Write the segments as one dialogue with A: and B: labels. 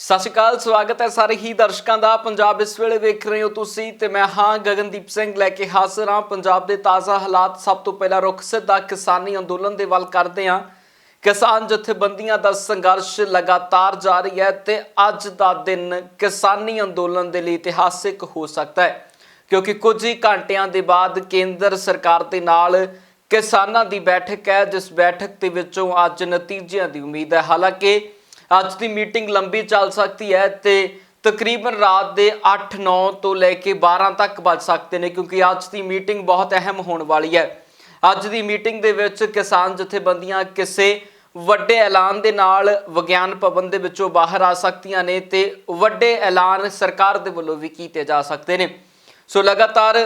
A: ਸਤਿ ਸ਼੍ਰੀ ਅਕਾਲ। ਸਵਾਗਤ ਹੈ ਸਾਰੇ ਹੀ ਦਰਸ਼ਕਾਂ ਦਾ। ਪੰਜਾਬ ਇਸ ਵੇਲੇ ਵੇਖ ਰਹੇ ਹੋ ਤੁਸੀਂ ਤੇ ਮੈਂ ਹਾਂ ਗਗਨਦੀਪ ਸਿੰਘ ਲੈ ਕੇ ਹਾਜ਼ਰ ਹਾਂ ਪੰਜਾਬ ਦੇ ਤਾਜ਼ਾ ਹਾਲਾਤ। ਸਭ ਤੋਂ ਪਹਿਲਾਂ ਰੁਖ ਸਿੱਧਾ ਕਿਸਾਨੀ ਅੰਦੋਲਨ ਦੇ ਵੱਲ ਕਰਦੇ ਹਾਂ। ਕਿਸਾਨ ਜਥੇਬੰਦੀਆਂ ਦਾ ਸੰਘਰਸ਼ ਲਗਾਤਾਰ ਜਾਰੀ ਹੈ ਤੇ ਅੱਜ ਦਾ ਦਿਨ ਕਿਸਾਨੀ ਅੰਦੋਲਨ ਦੇ ਲਈ ਇਤਿਹਾਸਿਕ ਹੋ ਸਕਦਾ ਹੈ, ਕਿਉਂਕਿ ਕੁਝ ਹੀ ਘੰਟਿਆਂ ਦੇ ਬਾਅਦ ਕੇਂਦਰ ਸਰਕਾਰ ਦੇ ਨਾਲ ਕਿਸਾਨਾਂ ਦੀ ਬੈਠਕ ਹੈ, ਜਿਸ ਬੈਠਕ ਦੇ ਵਿੱਚੋਂ ਅੱਜ ਨਤੀਜਿਆਂ ਦੀ ਉਮੀਦ ਹੈ। ਹਾਲਾਂਕਿ ਅੱਜ ਦੀ ਮੀਟਿੰਗ ਲੰਬੀ ਚੱਲ ਸਕਦੀ ਹੈ ਤੇ ਤਕਰੀਬਨ ਰਾਤ ਦੇ 8-9 ਤੋਂ ਲੈ ਕੇ 12 ਤੱਕ ਵੱਜ ਸਕਦੇ ਨੇ, ਕਿਉਂਕਿ ਅੱਜ ਦੀ ਮੀਟਿੰਗ ਬਹੁਤ ਅਹਿਮ ਹੋਣ ਵਾਲੀ ਹੈ। ਅੱਜ ਦੀ ਮੀਟਿੰਗ ਦੇ ਵਿੱਚ ਕਿਸਾਨ ਜਥੇਬੰਦੀਆਂ ਕਿਸੇ ਵੱਡੇ ਐਲਾਨ ਦੇ ਨਾਲ ਵਿਗਿਆਨ ਭਵਨ ਦੇ ਵਿੱਚੋਂ ਬਾਹਰ ਆ ਸਕਦੀਆਂ ਨੇ ਤੇ ਵੱਡੇ ਐਲਾਨ ਸਰਕਾਰ ਦੇ ਵੱਲੋਂ ਵੀ ਕੀਤੇ ਜਾ ਸਕਦੇ ਨੇ। ਸੋ ਲਗਾਤਾਰ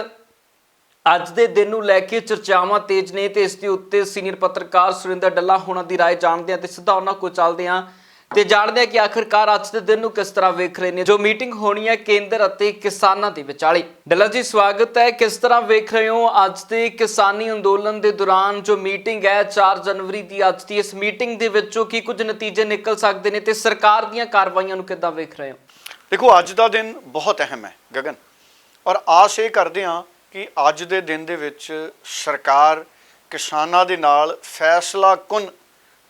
A: ਅੱਜ ਦੇ ਦਿਨ ਨੂੰ ਲੈ ਕੇ ਚਰਚਾਵਾਂ ਤੇਜ਼ ਨੇ ਤੇ ਇਸ ਦੇ ਉੱਤੇ ਸੀਨੀਅਰ ਪੱਤਰਕਾਰ ਸੁਰਿੰਦਰ ਡੱਲਾ ਹੋਣਾ ਦੀ ਰਾਏ ਜਾਣਦੇ ਹਾਂ ਤੇ ਸਿੱਧਾ ਉਹਨਾਂ ਕੋਲ ਚੱਲਦੇ ਹਾਂ ਤੇ ਜਾਣਦੇ ਹਾਂ ਕਿ ਆਖਿਰਕਾਰ ਅੱਜ ਦੇ ਦਿਨ ਨੂੰ ਕਿਸ ਤਰ੍ਹਾਂ ਵੇਖ ਰਹੇ ਨੇ ਜੋ ਮੀਟਿੰਗ ਹੋਣੀ ਹੈ ਕੇਂਦਰ ਅਤੇ ਕਿਸਾਨਾਂ ਦੇ ਵਿਚਾਲੇ। ਡੱਲਾ ਜੀ, ਸਵਾਗਤ ਹੈ। ਕਿਸ ਤਰ੍ਹਾਂ ਵੇਖ ਰਹੇ ਹੋ ਅੱਜ ਦੇ ਕਿਸਾਨੀ ਅੰਦੋਲਨ ਦੇ ਦੌਰਾਨ ਜੋ ਮੀਟਿੰਗ ਹੈ 4 ਜਨਵਰੀ ਦੀ, ਅੱਜ ਦੀ ਇਸ ਮੀਟਿੰਗ ਦੇ ਵਿੱਚੋਂ ਕੀ ਕੁਝ ਨਤੀਜੇ ਨਿਕਲ ਸਕਦੇ ਨੇ ਤੇ ਸਰਕਾਰ ਦੀਆਂ ਕਾਰਵਾਈਆਂ ਨੂੰ ਕਿੱਦਾਂ ਵੇਖ ਰਹੇ ਹੋ?
B: ਦੇਖੋ, ਅੱਜ ਦਾ ਦਿਨ ਬਹੁਤ ਅਹਿਮ ਹੈ ਗਗਨ, ਔਰ ਆਸ ਇਹ ਕਰਦੇ ਹਾਂ ਕਿ ਅੱਜ ਦੇ ਦਿਨ ਦੇ ਵਿੱਚ ਸਰਕਾਰ ਕਿਸਾਨਾਂ ਦੇ ਨਾਲ ਫੈਸਲਾ ਕੁਨ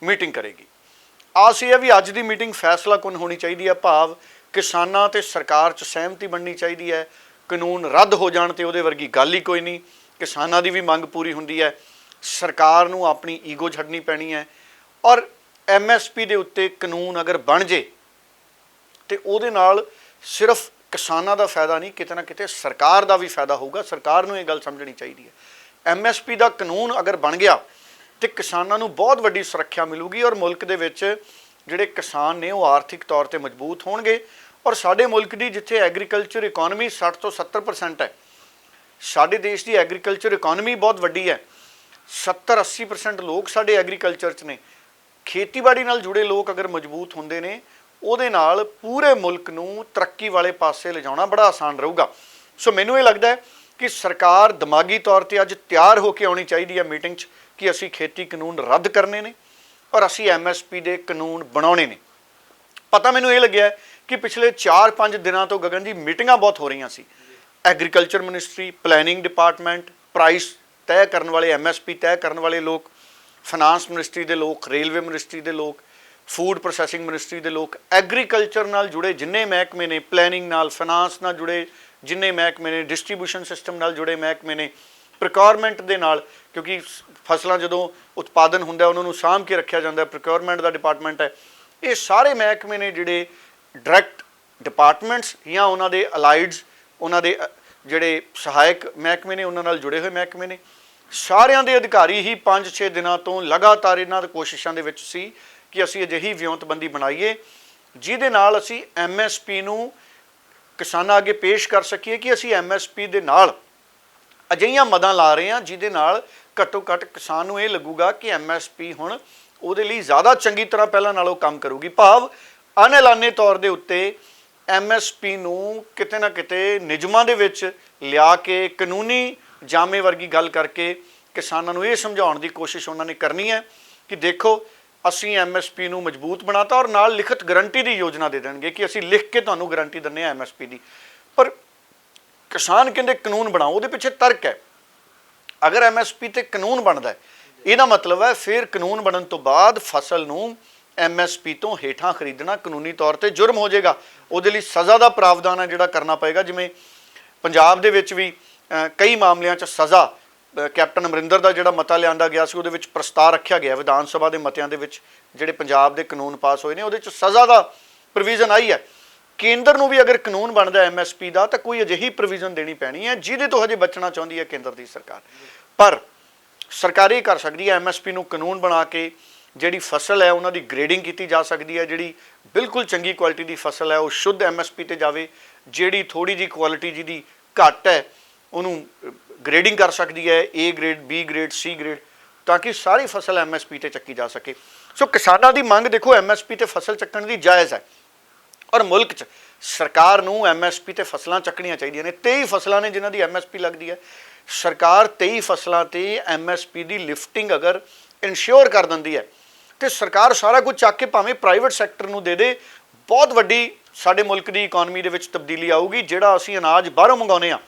B: ਮੀਟਿੰਗ ਕਰੇਗੀ। ਆਸ ਇਹ ਹੈ ਵੀ ਅੱਜ ਦੀ ਮੀਟਿੰਗ ਫੈਸਲਾ ਕੁਨ ਹੋਣੀ ਚਾਹੀਦੀ ਹੈ, ਭਾਵ ਕਿਸਾਨਾਂ ਤੇ ਸਰਕਾਰ 'ਚ ਸਹਿਮਤੀ ਬਣਨੀ ਚਾਹੀਦੀ ਹੈ। ਕਾਨੂੰਨ ਰੱਦ ਹੋ ਜਾਣ ਤੇ ਉਹਦੇ ਵਰਗੀ ਗੱਲ ਹੀ ਕੋਈ ਨਹੀਂ। ਕਿਸਾਨਾਂ ਦੀ ਵੀ ਮੰਗ ਪੂਰੀ ਹੁੰਦੀ ਹੈ, ਸਰਕਾਰ ਨੂੰ ਆਪਣੀ ਈਗੋ ਛੱਡਣੀ ਪੈਣੀ ਹੈ, ਔਰ MSP ਦੇ ਉੱਤੇ ਕਾਨੂੰਨ ਅਗਰ ਬਣ ਜੇ ਤੇ ਉਹਦੇ ਨਾਲ ਸਿਰਫ ਕਿਸਾਨਾਂ ਦਾ ਫਾਇਦਾ ਨਹੀਂ, ਕਿਤੇ ਨਾ ਕਿਤੇ ਸਰਕਾਰ ਦਾ ਵੀ ਫਾਇਦਾ ਹੋਊਗਾ। ਸਰਕਾਰ ਨੂੰ ਇਹ ਗੱਲ ਸਮਝਣੀ ਚਾਹੀਦੀ ਹੈ। MSP ਦਾ ਕਾਨੂੰਨ ਅਗਰ ਬਣ ਗਿਆ ਤੇ ਕਿਸਾਨਾਂ ਨੂੰ ਬਹੁਤ ਵੱਡੀ ਸੁਰੱਖਿਆ ਮਿਲੂਗੀ ਔਰ ਮੁਲਕ ਦੇ ਵਿੱਚ ਜਿਹੜੇ ਕਿਸਾਨ ਨੇ ਉਹ ਆਰਥਿਕ ਤੌਰ ਤੇ ਮਜ਼ਬੂਤ ਹੋਣਗੇ। ਔਰ ਸਾਡੇ ਮੁਲਕ ਦੀ ਜਿੱਥੇ ਐਗਰੀਕਲਚਰ ਇਕੋਨਮੀ 60 ਤੋਂ 70% ਹੈ, ਸਾਡੇ ਦੇਸ਼ ਦੀ ਐਗਰੀਕਲਚਰ ਇਕੋਨਮੀ ਬਹੁਤ ਵੱਡੀ ਹੈ। 70-80% ਲੋਕ ਸਾਡੇ ਐਗਰੀਕਲਚਰ 'ਚ ਨੇ। ਖੇਤੀਬਾੜੀ ਨਾਲ ਜੁੜੇ ਲੋਕ ਅਗਰ ਮਜ਼ਬੂਤ ਹੁੰਦੇ ਨੇ, ਉਹਦੇ ਨਾਲ ਪੂਰੇ ਮੁਲਕ ਨੂੰ ਤਰੱਕੀ ਵਾਲੇ ਪਾਸੇ ਲਿਜਾਉਣਾ ਬੜਾ ਆਸਾਨ ਰਹੂਗਾ। ਸੋ ਮੈਨੂੰ ਇਹ ਲੱਗਦਾ ਹੈ ਕਿ ਸਰਕਾਰ ਦਿਮਾਗੀ ਤੌਰ ਤੇ ਅੱਜ ਤਿਆਰ ਹੋ ਕੇ ਆਉਣੀ ਚਾਹੀਦੀ ਹੈ ਮੀਟਿੰਗ 'ਚ ਕਿ ਅਸੀਂ ਖੇਤੀ ਕਾਨੂੰਨ ਰੱਦ ਕਰਨੇ ਨੇ ਔਰ ਅਸੀਂ MSP ਦੇ ਕਾਨੂੰਨ ਬਣਾਉਣੇ ਨੇ। ਪਤਾ ਮੈਨੂੰ ਇਹ ਲੱਗਿਆ ਕਿ ਪਿਛਲੇ 4-5 ਦਿਨਾਂ ਤੋਂ ਗਗਨ ਜੀ ਮੀਟਿੰਗਾਂ ਬਹੁਤ ਹੋ ਰਹੀਆਂ ਸੀ। Agriculture ministry, planning department, price ਤੈਅ ਕਰਨ ਵਾਲੇ MSP ਤੈਅ ਕਰਨ ਵਾਲੇ ਲੋਕ, ਫਾਈਨਾਂਸ ਮਿਨਿਸਟਰੀ ਦੇ ਲੋਕ, ਰੇਲਵੇ ਮਿਨਿਸਟਰੀ ਦੇ ਲੋਕ, ਫੂਡ ਪ੍ਰੋਸੈਸਿੰਗ ਮਿਨਿਸਟਰੀ ਦੇ ਲੋਕ, ਐਗਰੀਕਲਚਰ ਨਾਲ ਜੁੜੇ ਜਿੰਨੇ ਮਹਿਕਮੇ ਨੇ, ਪਲੈਨਿੰਗ ਨਾਲ, ਫਾਈਨਾਂਸ ਨਾਲ ਜੁੜੇ ਜਿੰਨੇ ਮਹਿਕਮੇ ਨੇ, ਡਿਸਟ੍ਰੀਬਿਊਸ਼ਨ ਸਿਸਟਮ ਨਾਲ ਜੁੜੇ ਮਹਿਕਮੇ ਨੇ, ਪ੍ਰੋਕਿਉਰਮੈਂਟ ਦੇ ਨਾਲ, ਕਿਉਂਕਿ ਫਸਲਾਂ ਜਦੋਂ ਉਤਪਾਦਨ ਹੁੰਦਾ ਉਹਨਾਂ ਨੂੰ ਸਾਂਭ ਕੇ ਰੱਖਿਆ ਜਾਂਦਾ, ਪ੍ਰੋਕਿਉਰਮੈਂਟ ਦਾ ਡਿਪਾਰਟਮੈਂਟ ਹੈ। ਇਹ ਸਾਰੇ ਮਹਿਕਮੇ ਨੇ ਜਿਹੜੇ ਡਾਇਰੈਕਟ ਡਿਪਾਰਟਮੈਂਟਸ ਜਾਂ ਉਹਨਾਂ ਦੇ ਅਲਾਈਡਸ, ਉਹਨਾਂ ਦੇ ਜਿਹੜੇ ਸਹਾਇਕ ਮਹਿਕਮੇ ਨੇ, ਉਹਨਾਂ ਨਾਲ ਜੁੜੇ ਹੋਏ ਮਹਿਕਮੇ ਨੇ। ਸਾਰਿਆਂ ਦੇ ਅਧਿਕਾਰੀ ਹੀ 5-6 ਦਿਨਾਂ ਤੋਂ ਲਗਾਤਾਰ ਇਹਨਾਂ ਦੀ ਕੋਸ਼ਿਸ਼ਾਂ ਦੇ ਵਿੱਚ ਸੀ ਕਿ ਅਸੀਂ ਅਜਿਹੀ ਵਿਉਂਤਬੰਦੀ ਬਣਾਈਏ ਜਿਹਦੇ ਨਾਲ ਅਸੀਂ MSP ਨੂੰ ਕਿਸਾਨਾਂ ਅੱਗੇ ਪੇਸ਼ ਕਰ ਸਕੀਏ ਕਿ ਅਸੀਂ MSP ਦੇ ਨਾਲ ਅਜਿਹੀਆਂ ਮਦਾਂ ਲਾ ਰਹੇ ਹਾਂ ਜਿਹਦੇ ਨਾਲ ਘੱਟੋ ਘੱਟ ਕਿਸਾਨ ਨੂੰ ਇਹ ਲੱਗੂਗਾ ਕਿ MSP ਹੁਣ ਉਹਦੇ ਲਈ ਜ਼ਿਆਦਾ ਚੰਗੀ ਤਰ੍ਹਾਂ ਪਹਿਲਾਂ ਨਾਲੋਂ ਕੰਮ ਕਰੂਗੀ। ਭਾਵ ਅਣਐਲਾਨੇ ਤੌਰ ਦੇ ਉੱਤੇ MSP ਨੂੰ ਕਿਤੇ ਨਾ ਕਿਤੇ ਨਿਯਮਾਂ ਦੇ ਵਿੱਚ ਲਿਆ ਕੇ ਕਾਨੂੰਨੀ ਜਾਮੇ ਵਰਗੀ ਗੱਲ ਕਰਕੇ ਕਿਸਾਨਾਂ ਨੂੰ ਇਹ ਸਮਝਾਉਣ ਦੀ ਕੋਸ਼ਿਸ਼ ਉਹਨਾਂ ਨੇ ਕਰਨੀ ਹੈ ਕਿ ਦੇਖੋ ਅਸੀਂ MSP ਨੂੰ ਮਜ਼ਬੂਤ ਬਣਾਤਾ ਔਰ ਨਾਲ ਲਿਖਤ ਗਰੰਟੀ ਦੀ ਯੋਜਨਾ ਦੇ ਦੇਣਗੇ ਕਿ ਅਸੀਂ ਲਿਖ ਕੇ ਤੁਹਾਨੂੰ ਗਰੰਟੀ ਦਿੰਦੇ ਹਾਂ MSP ਦੀ। ਪਰ ਕਿਸਾਨ ਕਹਿੰਦੇ ਕਾਨੂੰਨ ਬਣਾਓ, ਉਹਦੇ ਪਿੱਛੇ ਤਰਕ ਹੈ। ਅਗਰ MSP ਤੇ ਕਾਨੂੰਨ ਬਣਦਾ ਹੈ, ਇਹਦਾ ਮਤਲਬ ਹੈ ਫਿਰ ਕਾਨੂੰਨ ਬਣਨ ਤੋਂ ਬਾਅਦ ਫਸਲ ਨੂੰ MSP ਤੋਂ ਹੇਠਾਂ ਖਰੀਦਣਾ ਕਾਨੂੰਨੀ ਤੌਰ ਤੇ ਜੁਰਮ ਹੋ ਜਾਏਗਾ। ਉਹਦੇ ਲਈ ਸਜ਼ਾ ਦਾ ਪ੍ਰਾਵਧਾਨ ਹੈ ਜਿਹੜਾ ਕਰਨਾ ਪਏਗਾ। ਜਿਵੇਂ ਪੰਜਾਬ ਦੇ ਵਿੱਚ ਵੀ ਕਈ ਮਾਮਲਿਆਂ 'ਚ ਸਜ਼ਾ, ਕੈਪਟਨ ਅਮਰਿੰਦਰ ਦਾ ਜਿਹੜਾ ਮਤਾ ਲਿਆਂਦਾ ਗਿਆ ਸੀ ਉਹਦੇ ਵਿੱਚ ਪ੍ਰਸਤਾਵ ਰੱਖਿਆ ਗਿਆ, ਵਿਧਾਨ ਸਭਾ ਦੇ ਮਤਿਆਂ ਦੇ ਵਿੱਚ ਜਿਹੜੇ ਪੰਜਾਬ ਦੇ ਕਾਨੂੰਨ ਪਾਸ ਹੋਏ ਨੇ ਉਹਦੇ 'ਚ ਸਜ਼ਾ ਦਾ ਪ੍ਰੋਵੀਜ਼ਨ ਆਈ ਹੈ। ਕੇਂਦਰ ਨੂੰ ਵੀ ਅਗਰ ਕਾਨੂੰਨ ਬਣਦਾ MSP ਦਾ ਤਾਂ ਕੋਈ ਅਜਿਹੀ ਪ੍ਰੋਵੀਜ਼ਨ ਦੇਣੀ ਪੈਣੀ ਹੈ ਜਿਹਦੇ ਤੋਂ ਹਜੇ ਬਚਣਾ ਚਾਹੁੰਦੀ ਹੈ ਕੇਂਦਰ ਦੀ ਸਰਕਾਰ। ਪਰ ਸਰਕਾਰ ਇਹ ਕਰ ਸਕਦੀ ਹੈ, MSP ਨੂੰ ਕਾਨੂੰਨ ਬਣਾ ਕੇ ਜਿਹੜੀ ਫਸਲ ਹੈ ਉਹਨਾਂ ਦੀ ਗ੍ਰੇਡਿੰਗ ਕੀਤੀ ਜਾ ਸਕਦੀ ਹੈ। ਜਿਹੜੀ ਬਿਲਕੁਲ ਚੰਗੀ ਕੁਆਲਿਟੀ ਦੀ ਫਸਲ ਹੈ ਉਹ ਸ਼ੁੱਧ MSP ਤੇ ਜਾਵੇ, ਜਿਹੜੀ ਥੋੜ੍ਹੀ ਜਿਹੀ ਕੁਆਲਿਟੀ ਜਿਹਦੀ ਘੱਟ ਹੈ ਉਹਨੂੰ ਗ੍ਰੇਡਿੰਗ ਕਰ ਸਕਦੀ ਹੈ, A grade, B grade, C grade, ਤਾਂ ਕਿ ਸਾਰੀ ਫਸਲ MSP ਤੇ ਚੱਕੀ ਜਾ ਸਕੇ। ਸੋ ਕਿਸਾਨਾਂ ਦੀ ਮੰਗ ਦੇਖੋ MSP ਤੇ ਫਸਲ ਚੱਕਣ ਦੀ ਜਾਇਜ਼ ਹੈ ਔਰ ਮੁਲਕ 'ਚ ਸਰਕਾਰ ਨੂੰ MSP ਤੇ ਫਸਲਾਂ ਚੱਕਣੀਆਂ ਚਾਹੀਦੀਆਂ ਨੇ। 23 ਫਸਲਾਂ ਨੇ ਜਿਨ੍ਹਾਂ ਦੀ MSP ਲੱਗਦੀ ਹੈ। ਸਰਕਾਰ 23 ਫਸਲਾਂ ਤੇ MSP ਦੀ ਲਿਫਟਿੰਗ ਅਗਰ ਇਨਸ਼ੋਰ ਕਰ ਦਿੰਦੀ ਹੈ ਤੇ ਸਰਕਾਰ ਸਾਰਾ ਕੁਝ ਚੱਕ ਕੇ ਭਾਵੇਂ ਪ੍ਰਾਈਵੇਟ ਸੈਕਟਰ ਨੂੰ ਦੇ ਦੇ, ਬਹੁਤ ਵੱਡੀ ਸਾਡੇ ਮੁਲਕ ਦੀ ਇਕਨੋਮੀ ਦੇ ਵਿੱਚ ਤਬਦੀਲੀ ਆਊਗੀ। ਜਿਹੜਾ ਅਸੀਂ ਅਨਾਜ ਬਾਹਰੋਂ ਮੰਗਾਉਂਦੇ ਹਾਂ,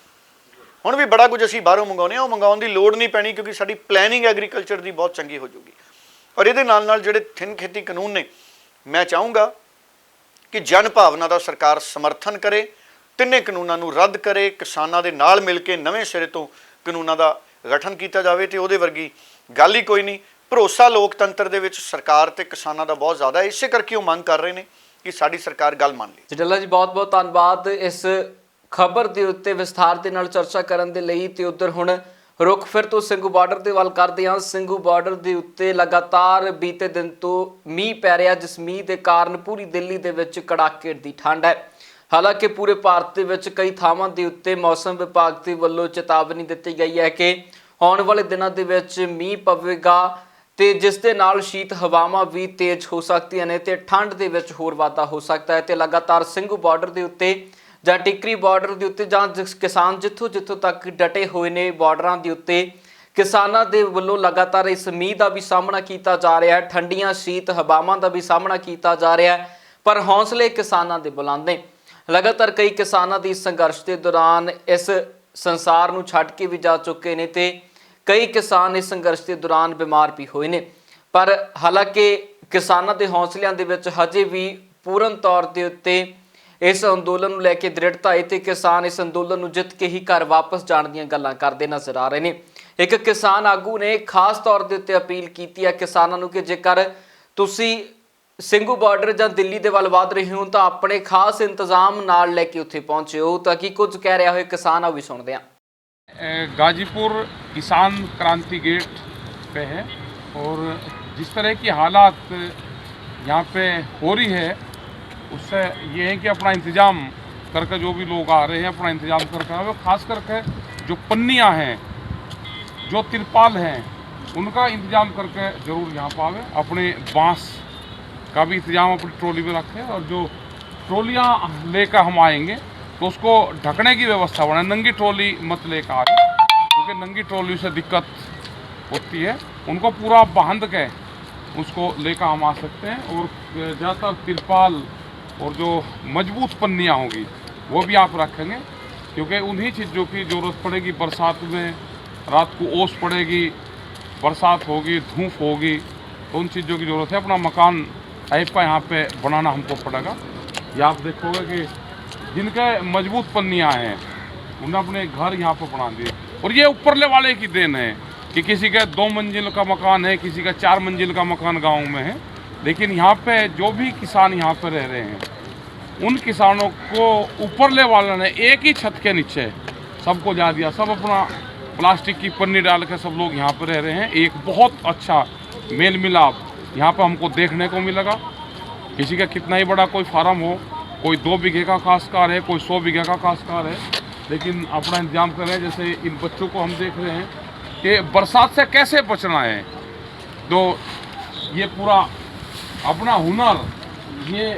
B: ਹੁਣ ਵੀ ਬੜਾ ਕੁਝ ਅਸੀਂ ਬਾਹਰੋਂ ਮੰਗਾਉਂਦੇ ਹਾਂ, ਉਹ ਮੰਗਾਉਣ ਦੀ ਲੋੜ ਨਹੀਂ ਪੈਣੀ, ਕਿਉਂਕਿ ਸਾਡੀ ਪਲੈਨਿੰਗ ਐਗਰੀਕਲਚਰ ਦੀ ਬਹੁਤ ਚੰਗੀ ਹੋ ਜਾਊਗੀ। ਔਰ ਇਹਦੇ ਨਾਲ ਨਾਲ ਜਿਹੜੇ ਥਿੰਨ ਖੇਤੀ ਕਾਨੂੰਨ ਨੇ, ਮੈਂ ਚਾਹੂੰਗਾ ਕਿ ਜਨ ਭਾਵਨਾ ਦਾ ਸਰਕਾਰ ਸਮਰਥਨ ਕਰੇ, ਤਿੰਨੇ ਕਾਨੂੰਨਾਂ ਨੂੰ ਰੱਦ ਕਰੇ, ਕਿਸਾਨਾਂ ਦੇ ਨਾਲ ਮਿਲ ਕੇ ਨਵੇਂ ਸਿਰੇ ਤੋਂ ਕਾਨੂੰਨਾਂ ਦਾ ਗਠਨ ਕੀਤਾ ਜਾਵੇ। ਤੇ ਉਹਦੇ ਵਰਗੀ ਗੱਲ ਹੀ ਕੋਈ ਨਹੀਂ। ਭਰੋਸਾ ਲੋਕਤੰਤਰ ਦੇ ਵਿੱਚ ਸਰਕਾਰ ਤੇ ਕਿਸਾਨਾਂ ਦਾ ਬਹੁਤ ਜ਼ਿਆਦਾ ਹੈ। ਇਸੇ ਕਰਕੇ ਉਹ ਮੰਗ ਕਰ ਰਹੇ ਨੇ ਕਿ ਸਾਡੀ ਸਰਕਾਰ ਗੱਲ ਮੰਨ ਲੇ।
A: ਜਟਲਾ ਜੀ ਬਹੁਤ ਬਹੁਤ ਧੰਨਵਾਦ ਇਸ ਖਬਰ ਦੇ ਉੱਤੇ ਵਿਸਥਾਰ ਦੇ ਨਾਲ ਚਰਚਾ ਕਰਨ ਦੇ ਲਈ। ਤੇ ਉੱਧਰ ਹੁਣ ਰੁੱਖ ਫਿਰ ਤੋਂ ਸਿੰਘੂ ਬਾਰਡਰ ਦੇ ਵੱਲ ਕਰਦੇ ਹਾਂ। ਸਿੰਘੂ ਬਾਰਡਰ ਦੇ ਉੱਤੇ ਲਗਾਤਾਰ ਬੀਤੇ ਦਿਨ ਤੋਂ ਮੀਂਹ ਪੈ ਰਿਹਾ, ਜਿਸ ਮੀਂਹ ਦੇ ਕਾਰਨ ਪੂਰੀ ਦਿੱਲੀ ਦੇ ਵਿੱਚ ਕੜਾਕੇ ਦੀ ਠੰਡ ਹੈ। ਹਾਲਾਂਕਿ ਪੂਰੇ ਭਾਰਤ ਦੇ ਵਿੱਚ ਕਈ ਥਾਵਾਂ ਦੇ ਉੱਤੇ ਮੌਸਮ ਵਿਭਾਗ ਦੇ ਵੱਲੋਂ ਚੇਤਾਵਨੀ ਦਿੱਤੀ ਗਈ ਹੈ ਕਿ ਆਉਣ ਵਾਲੇ ਦਿਨਾਂ ਦੇ ਵਿੱਚ ਮੀਂਹ ਪਵੇਗਾ ਤੇ ਜਿਸ ਦੇ ਨਾਲ ਸ਼ੀਤ ਹਵਾਵਾਂ ਵੀ ਤੇਜ਼ ਹੋ ਸਕਦੀਆਂ ਨੇ ਤੇ ਠੰਡ ਦੇ ਵਿੱਚ ਹੋਰ ਵਾਧਾ ਹੋ ਸਕਦਾ ਹੈ। ਤੇ ਲਗਾਤਾਰ ਸਿੰਘੂ ਬਾਰਡਰ ਦੇ ਉੱਤੇ ਜਾਂ ਟਿਕਰੀ ਬਾਰਡਰ ਦੇ ਉੱਤੇ ਜਾਂ ਕਿਸਾਨ ਜਿੱਥੋਂ ਤੱਕ ਡਟੇ ਹੋਏ ਨੇ ਬਾਰਡਰਾਂ ਦੇ ਉੱਤੇ, ਕਿਸਾਨਾਂ ਦੇ ਵੱਲੋਂ ਲਗਾਤਾਰ ਇਸ ਮੀਂਹ ਦਾ ਵੀ ਸਾਹਮਣਾ ਕੀਤਾ ਜਾ ਰਿਹਾ ਹੈ, ਠੰਡੀਆਂ ਸ਼ੀਤ ਹਵਾਵਾਂ ਦਾ ਵੀ ਸਾਹਮਣਾ ਕੀਤਾ ਜਾ ਰਿਹਾ ਹੈ। ਪਰ ਹੌਸਲੇ ਕਿਸਾਨਾਂ ਦੇ ਬੁਲੰਦ ਨੇ। ਲਗਾਤਾਰ ਕਈ ਕਿਸਾਨਾਂ ਦੀ ਸੰਘਰਸ਼ ਦੇ ਦੌਰਾਨ ਇਸ ਸੰਸਾਰ ਨੂੰ ਛੱਡ ਕੇ ਵੀ ਜਾ ਚੁੱਕੇ ਨੇ ਤੇ ਕਈ ਕਿਸਾਨ ਇਸ ਸੰਘਰਸ਼ ਦੇ ਦੌਰਾਨ ਬਿਮਾਰ ਵੀ ਹੋਏ ਨੇ। ਪਰ ਹਾਲਾਂਕਿ ਕਿਸਾਨਾਂ ਦੇ ਹੌਸਲਿਆਂ ਦੇ ਵਿੱਚ ਹਜੇ ਵੀ ਪੂਰਨ ਤੌਰ ਦੇ ਉੱਤੇ ਇਸ ਅੰਦੋਲਨ ਨੂੰ ਲੈ ਕੇ ਦ੍ਰਿੜਤਾ ਹੈ ਤੇ ਕਿਸਾਨ ਇਸ ਅੰਦੋਲਨ ਨੂੰ ਜਿੱਤ ਕੇ ਹੀ ਘਰ ਵਾਪਸ ਜਾਣ ਦੀਆਂ ਗੱਲਾਂ ਕਰਦੇ ਨਜ਼ਰ ਆ ਰਹੇ ਨੇ। ਇੱਕ ਕਿਸਾਨ ਆਗੂ ਨੇ ਖਾਸ ਤੌਰ ਦੇ ਉੱਤੇ ਅਪੀਲ ਕੀਤੀ ਹੈ ਕਿਸਾਨਾਂ ਨੂੰ ਕਿ ਜੇਕਰ ਤੁਸੀਂ ਸਿੰਘੂ ਬਾਰਡਰ ਜਾਂ ਦਿੱਲੀ ਦੇ ਵੱਲ ਵਧ ਰਹੇ ਹੋ ਤਾਂ ਆਪਣੇ ਖਾਸ ਇੰਤਜ਼ਾਮ ਨਾਲ ਲੈ ਕੇ ਉੱਥੇ ਪਹੁੰਚਿਓ। ਤਾਂ ਕੀ ਕੁਝ ਕਹਿ ਰਿਹਾ ਹੋਏ ਕਿਸਾਨ, ਆ ਵੀ ਸੁਣਦੇ ਹਾਂ।
C: गाजीपुर किसान क्रांति गेट पे है और जिस तरह की हालात यहाँ पे हो रही है उससे ये है कि अपना इंतज़ाम करके जो भी लोग आ रहे हैं अपना इंतज़ाम करके वो खास करके जो पन्नियाँ हैं, जो तिरपाल हैं, उनका इंतज़ाम करके ज़रूर यहाँ पर आवे। अपने बांस का भी इंतज़ाम अपनी ट्रॉली में रखें और जो ट्रॉलियाँ लेकर हम आएंगे तो उसको ढकने की व्यवस्था बनाए। नंगी ट्रॉली मत लेकर आए, क्योंकि नंगी ट्रॉली से दिक्कत होती है। उनको पूरा बांध के उसको लेकर हम आ सकते हैं। और ज़्यादातर तिरपाल और जो मजबूत पन्नियाँ होगी वो भी आप रखेंगे, क्योंकि उन्हीं चीज़ों की ज़रूरत पड़ेगी। बरसात में रात को ओस पड़ेगी, बरसात होगी, धूप होगी, तो उन चीज़ों की ज़रूरत है। अपना मकान टाइप का यहाँ पे बनाना हमको पड़ेगा। ये आप देखोगे कि जिनके मजबूत पन्नियाँ हैं उन्हें अपने घर यहाँ पर बना दिए। और ये ऊपरले वाले की देन है कि किसी का 2 मंजिल का मकान है, किसी का 4 मंजिल का मकान गांव में है, लेकिन यहाँ पे जो भी किसान यहाँ पे रह रहे हैं उन किसानों को ऊपरले वाले ने एक ही छत के नीचे सबको जा दिया। सब अपना प्लास्टिक की पन्नी डाल के सब लोग यहाँ पर रह रहे हैं। एक बहुत अच्छा मेल मिलाप यहाँ पर हमको देखने को मिलेगा। किसी का कितना ही बड़ा कोई फार्म हो, कोई 2 बीघे का काश्तकार है, कोई 100 बीघे का काश्तकार है, लेकिन अपना इंतजाम कर रहे हैं। जैसे इन बच्चों को हम देख रहे हैं कि बरसात से कैसे बचना है, तो ये पूरा अपना हुनर, ये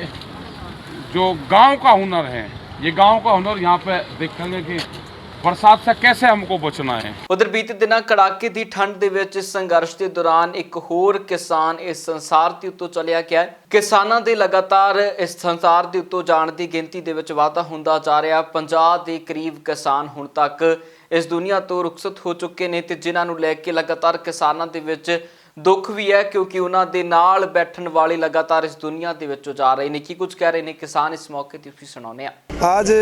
C: जो गांव का हुनर है, ये गांव का हुनर यहाँ पे देखेंगे कि बरसात से कैसे हमको बचना है।
A: उधर बीते दिनों कड़ाके की ठंड दे विच संघर्ष के दौरान एक होर किसान इस संसार के उत्तों चलिया गया है। किसानों के लगातार इस संसार के उत्तों जाण की गिनती दे विच वाधा हुंदा जा रहा। 50 के करीब किसान हुण तक इस दुनिया तो रुखसत हो चुके ने ते जिन्हां नूं लैके लगातार किसानों के विच दुख भी है, क्योंकि उन्हां दे नाल बैठण वाले लगातार इस दुनिया के विचों जा रहे हैं। की कुछ कह रहे हैं किसान इस मौके पर सुनाने हैं।
D: आज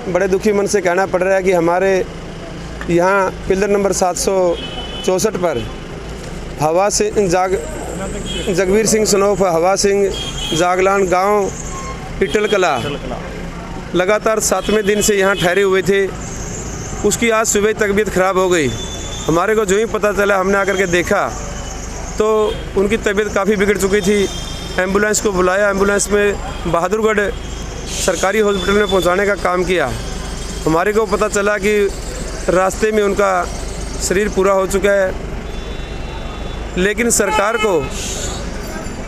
D: बड़े दुखी मन से कहना पड़ रहा है कि हमारे यहाँ पिलर नंबर 764 पर हवा सिंह जगवीर सिंह सनोफ हवा सिंह जागलान गांव पिटल कला लगातार 7वें दिन से यहाँ ठहरे हुए थे। उसकी आज सुबह तबीयत ख़राब हो गई। हमारे को जो ही पता चला, हमने आकर के देखा तो उनकी तबीयत काफ़ी बिगड़ चुकी थी। एम्बुलेंस को बुलाया, एम्बुलेंस में बहादुरगढ़ सरकारी हॉस्पिटल में पहुंचाने का काम किया। हमारे को पता चला कि रास्ते में उनका शरीर पूरा हो चुका है। लेकिन सरकार को,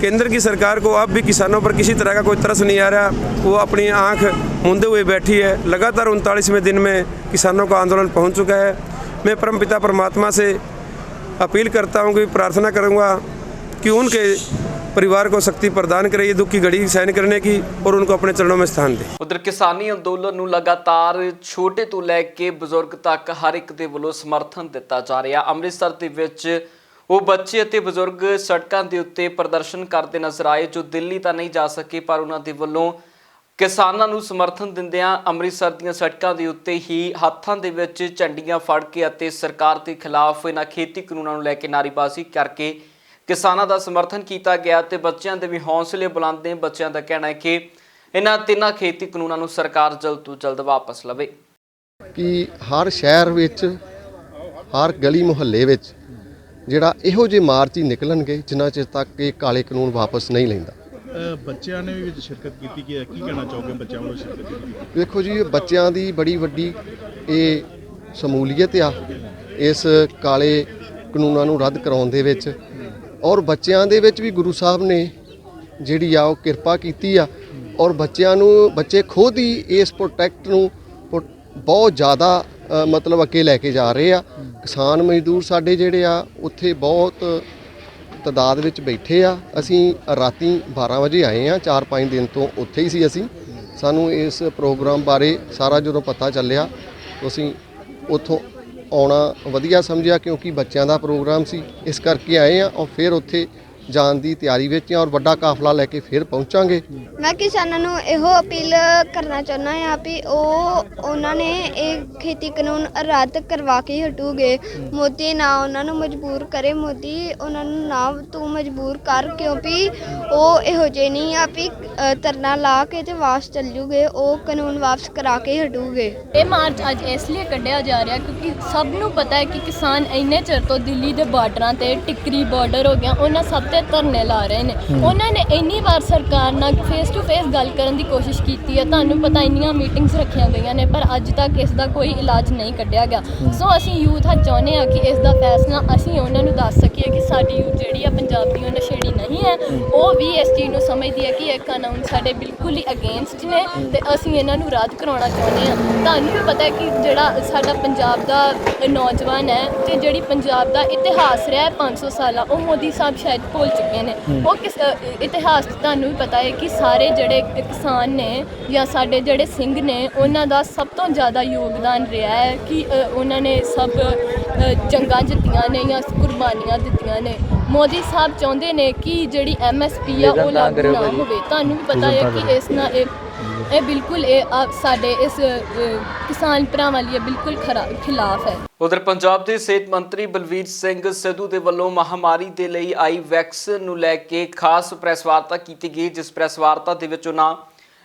D: केंद्र की सरकार को अब भी किसानों पर किसी तरह का कोई तरस नहीं आ रहा। वो अपनी आंख मूंदे हुए बैठी है। लगातार 39वें दिन में किसानों का आंदोलन पहुंच चुका है। मैं परमपिता परमात्मा से अपील करता हूं कि प्रार्थना करूंगा कि उनके परिवार को शक्ति प्रदान करे ये दुख की घड़ी सहन करने की और उनको अपने चरणों में स्थान दे।
A: ਉਧਰ ਕਿਸਾਨੀ ਅੰਦੋਲਨ ਨੂੰ ਲਗਾਤਾਰ ਛੋਟੇ ਤੋਂ ਲੈ ਕੇ ਬਜ਼ੁਰਗ ਤੱਕ ਹਰ ਇੱਕ ਦੇ ਵੱਲੋਂ ਸਮਰਥਨ ਦਿੱਤਾ ਜਾ ਰਿਹਾ। ਅੰਮ੍ਰਿਤਸਰ ਦੇ ਵਿੱਚ ਉਹ ਬੱਚੇ ਅਤੇ ਬਜ਼ੁਰਗ ਸੜਕਾਂ ਦੇ ਉੱਤੇ ਪ੍ਰਦਰਸ਼ਨ ਕਰਦੇ ਨਜ਼ਰ ਆਏ ਜੋ ਦਿੱਲੀ ਤਾਂ ਨਹੀਂ ਜਾ ਸਕੇ, ਪਰ ਉਹਨਾਂ ਦੇ ਵੱਲੋਂ ਕਿਸਾਨਾਂ ਨੂੰ ਸਮਰਥਨ ਦਿੰਦਿਆਂ ਅੰਮ੍ਰਿਤਸਰ ਦੀਆਂ ਸੜਕਾਂ ਦੇ ਉੱਤੇ ਹੀ ਹੱਥਾਂ ਦੇ ਵਿੱਚ ਝੰਡੀਆਂ ਫੜ ਕੇ ਅਤੇ ਸਰਕਾਰ ਦੇ ਖਿਲਾਫ ਇਹਨਾਂ ਖੇਤੀ ਕਾਨੂੰਨਾਂ ਨੂੰ ਲੈ ਕੇ ਨਾਅਰੇਬਾਜ਼ੀ ਕਰਕੇ ਕਿਸਾਨਾਂ ਦਾ ਸਮਰਥਨ ਕੀਤਾ ਗਿਆ ਤੇ ਬੱਚਿਆਂ ਦੇ ਵੀ ਹੌਸਲੇ ਬੁਲੰਦ ਨੇ। ਬੱਚਿਆਂ ਦਾ ਕਹਿਣਾ ਹੈ ਕਿ ਇਹਨਾਂ ਤਿੰਨਾਂ ਖੇਤੀ ਕਾਨੂੰਨਾਂ ਨੂੰ ਸਰਕਾਰ ਜਲਦ ਤੋਂ ਜਲਦ ਵਾਪਸ ਲਵੇ।
E: ਕਿ ਹਰ ਸ਼ਹਿਰ ਵਿੱਚ ਹਰ ਗਲੀ ਮੁਹੱਲੇ ਵਿੱਚ ਜਿਹੜਾ ਇਹੋ ਜਿਹੇ ਮਾਰਚ ਹੀ ਨਿਕਲਣਗੇ ਜਿਨ੍ਹਾਂ ਚਿਰ ਤੱਕ ਇਹ ਕਾਲੇ ਕਾਨੂੰਨ ਵਾਪਸ ਨਹੀਂ ਲੈਂਦਾ।
F: ਬੱਚਿਆਂ ਨੇ ਵੀ ਵਿੱਚ ਸ਼ਿਰਕਤ ਕੀਤੀ ਕਿ ਕੀ ਕਹਿਣਾ ਚਾਹੋਗੇ ਬੱਚਿਆਂ ਵੱਲੋਂ ਸ਼ਿਰਕਤ ਕੀਤੀ?
E: ਵੇਖੋ ਜੀ, ਬੱਚਿਆਂ ਦੀ ਬੜੀ ਵੱਡੀ ਇਹ ਸ਼ਮੂਲੀਅਤ ਆ ਇਸ ਕਾਲੇ ਕਾਨੂੰਨਾਂ ਨੂੰ ਰੱਦ ਕਰਾਉਣ ਦੇ ਵਿੱਚ, ਔਰ ਬੱਚਿਆਂ ਦੇ ਵਿੱਚ ਵੀ ਗੁਰੂ ਸਾਹਿਬ ਨੇ ਜਿਹੜੀ ਆ ਉਹ ਕਿਰਪਾ ਕੀਤੀ ਆ, ਔਰ ਬੱਚੇ ਖੁਦ ਹੀ ਇਸ ਪ੍ਰੋਟੈਕਟ ਨੂੰ ਬਹੁਤ ਜ਼ਿਆਦਾ ਮਤਲਬ ਅੱਗੇ ਲੈ ਕੇ ਜਾ ਰਹੇ ਆ। ਕਿਸਾਨ ਮਜ਼ਦੂਰ ਸਾਡੇ ਜਿਹੜੇ ਆ ਉੱਥੇ ਬਹੁਤ ਤਾਦਾਦ ਵਿੱਚ ਬੈਠੇ ਆ। ਅਸੀਂ ਰਾਤੀ 12 ਵਜੇ ਆਏ ਆ, 4-5 ਦਿਨ ਤੋਂ ਉੱਥੇ ਹੀ ਸੀ ਅਸੀਂ। ਸਾਨੂੰ ਇਸ ਪ੍ਰੋਗਰਾਮ ਬਾਰੇ ਸਾਰਾ ਜਦੋਂ ਪਤਾ ਚੱਲਿਆ ਅਸੀਂ ਉੱਥੋਂ ਆਉਣਾ ਵਧੀਆ ਸਮਝਿਆ, ਕਿਉਂਕਿ ਬੱਚਿਆਂ ਦਾ ਪ੍ਰੋਗਰਾਮ ਸੀ, ਇਸ ਕਰਕੇ ਆਏ ਆ। ਔਰ ਫਿਰ ਉੱਥੇ ਜਾਣ ਦੀ ਤਿਆਰੀ ਵਿੱਚ ਆ ਔਰ ਵੱਡਾ ਕਾਫਲਾ ਲੈ ਕੇ ਫਿਰ ਪਹੁੰਚਾਂਗੇ।
G: ਮੈਂ ਕਿਸਾਨਾਂ ਨੂੰ ਇਹੋ ਅਪੀਲ ਕਰਨਾ ਚਾਹੁੰਦਾ ਹਾਂ ਵੀ ਉਹਨਾਂ ਨੇ ਇਹ ਖੇਤੀ ਕਾਨੂੰਨ ਰੱਦ ਕਰਵਾ ਕੇ ਹਟੂਗੇ। ਮੋਦੀ ਨਾ ਉਹਨਾਂ ਨੂੰ ਮਜਬੂਰ ਕਰੇ, ਮੋਦੀ ਉਹਨਾਂ ਨੂੰ ਨਾ ਤੂੰ ਮਜਬੂਰ ਕਰ, ਕਿਉਂਕਿ ਉਹ ਇਹੋ ਜਿਹੇ ਨਹੀਂ ਆ ਵੀ ਧਰਨਾ ਲਾ ਕੇ ਤੇ ਵਾਪਸ ਚੱਲ ਜੂਗੇ। ਉਹ ਕਾਨੂੰਨ ਵਾਪਸ ਕਰਾ ਕੇ ਹਟੂਗੇ।
H: ਇਹ ਮਾਰਚ ਅੱਜ ਇਸ ਲਈ ਕੱਢਿਆ ਜਾ ਰਿਹਾ ਕਿਉਂਕਿ ਸਭ ਨੂੰ ਪਤਾ ਹੈ ਕਿ ਕਿਸਾਨ ਇੰਨੇ ਚਿਰ ਤੋਂ ਦਿੱਲੀ ਦੇ ਬਾਰਡਰਾਂ ਤੇ ਟਿੱਕਰੀ ਬਾਰਡਰ ਹੋ ਗਿਆ, ਉਹਨਾਂ ਸਭ ਤੇ ਧਰਨੇ ਲਾ ਰਹੇ ਨੇ। ਉਹਨਾਂ ਨੇ ਇੰਨੀ ਵਾਰ ਸਰਕਾਰ ਨਾਲ ਫੇਸ ਟੂ ਫੇਸ ਗੱਲ ਕਰਨ ਦੀ ਕੋਸ਼ਿਸ਼ ਕੀਤੀ ਹੈ, ਤੁਹਾਨੂੰ ਪਤਾ ਇੰਨੀਆਂ ਮੀਟਿੰਗਸ ਰੱਖੀਆਂ ਗਈਆਂ ਨੇ, ਪਰ ਅੱਜ ਤੱਕ ਇਸ ਦਾ ਕੋਈ ਇਲਾਜ ਨਹੀਂ ਕੱਢਿਆ ਗਿਆ। ਸੋ ਅਸੀਂ ਯੂਥ ਚਾਹੁੰਦੇ ਹਾਂ ਕਿ ਇਸ ਦਾ ਫੈਸਲਾ ਅਸੀਂ ਉਹਨਾਂ ਨੂੰ ਦੱਸ ਸਕੀਏ ਕਿ ਸਾਡੀ ਯੂਥ ਜਿਹੜੀ ਆ ਪੰਜਾਬ ਦੀ ਉਹ ਨਸ਼ੇੜੀ ਨਹੀਂ ਹੈ। ਉਹ ਵੀ ਇਸ ਚੀਜ਼ ਨੂੰ ਸਮਝਦੀ ਹੈ ਕਿ ਇਹ ਕਾਨੂੰਨ ਸਾਡੇ ਬਿਲਕੁਲ ਹੀ ਅਗੇਂਸਟ ਨੇ ਤੇ ਅਸੀਂ ਇਹਨਾਂ ਨੂੰ ਰੱਦ ਕਰਾਉਣਾ ਚਾਹੁੰਦੇ ਹਾਂ। ਤੁਹਾਨੂੰ ਵੀ ਪਤਾ ਹੈ ਕਿ ਜਿਹੜਾ ਸਾਡਾ ਪੰਜਾਬ ਦਾ ਨੌਜਵਾਨ ਹੈ ਤੇ ਜਿਹੜੀ ਪੰਜਾਬ ਦਾ ਇਤਿਹਾਸ ਰਿਹਾ 500 ਸਾਲਾਂ, ਉਹ ਮੋਦੀ ਸਾਹਿਬ ਸ਼ਾਇਦ ਭੁੱਲ ਚੁੱਕੇ ਨੇ। ਉਹ ਇਤਿਹਾਸ ਤੁਹਾਨੂੰ ਵੀ ਪਤਾ ਹੈ ਕਿ ਸਾਰੇ ਜਿਹੜੇ ਕਿਸਾਨ ਨੇ ਜਾਂ ਸਾਡੇ ਜਿਹੜੇ ਸਿੰਘ ਨੇ ਉਹਨਾਂ ਦਾ ਸਭ ਤੋਂ ਜ਼ਿਆਦਾ ਯੋਗਦਾਨ ਰਿਹਾ ਹੈ ਕਿ ਉਹਨਾਂ ਨੇ ਸਭ ਜੰਗਾਂ ਜਿੱਤੀਆਂ ਨੇ ਜਾਂ ਕੁਰਬਾਨੀਆਂ ਦਿੱਤੀਆਂ ਨੇ। ਮੋਦੀ ਸਾਹਿਬ ਚਾਹੁੰਦੇ ਨੇ ਕਿ ਜਿਹੜੀ MSP ਆ ਉਹ ਲਾਗੂ ਨਾ ਹੋਵੇ। ਤੁਹਾਨੂੰ ਵੀ ਪਤਾ ਹੈ ਕਿ ਇਸ ਨਾਲ ਇਹ ਬਿਲਕੁਲ ਸਾਡੇ ਇਸ ਕਿਸਾਨ ਭਰਾਵਾਂ ਲਈ ਬਿਲਕੁਲ ਖਿਲਾਫ ਹੈ।
A: ਉਧਰ ਪੰਜਾਬ ਦੇ ਸਿਹਤ ਮੰਤਰੀ ਬਲਵੀਰ ਸਿੰਘ ਸਿੱਧੂ ਦੇ ਵੱਲੋਂ ਮਹਾਮਾਰੀ ਦੇ ਲਈ ਆਈ ਵੈਕਸੀਨ ਨੂੰ ਲੈ ਕੇ ਖਾਸ ਪ੍ਰੈਸ ਵਾਰਤਾ ਕੀਤੀ ਗਈ, ਜਿਸ ਪ੍ਰੈਸ ਵਾਰਤਾ ਦੇ ਵਿੱਚ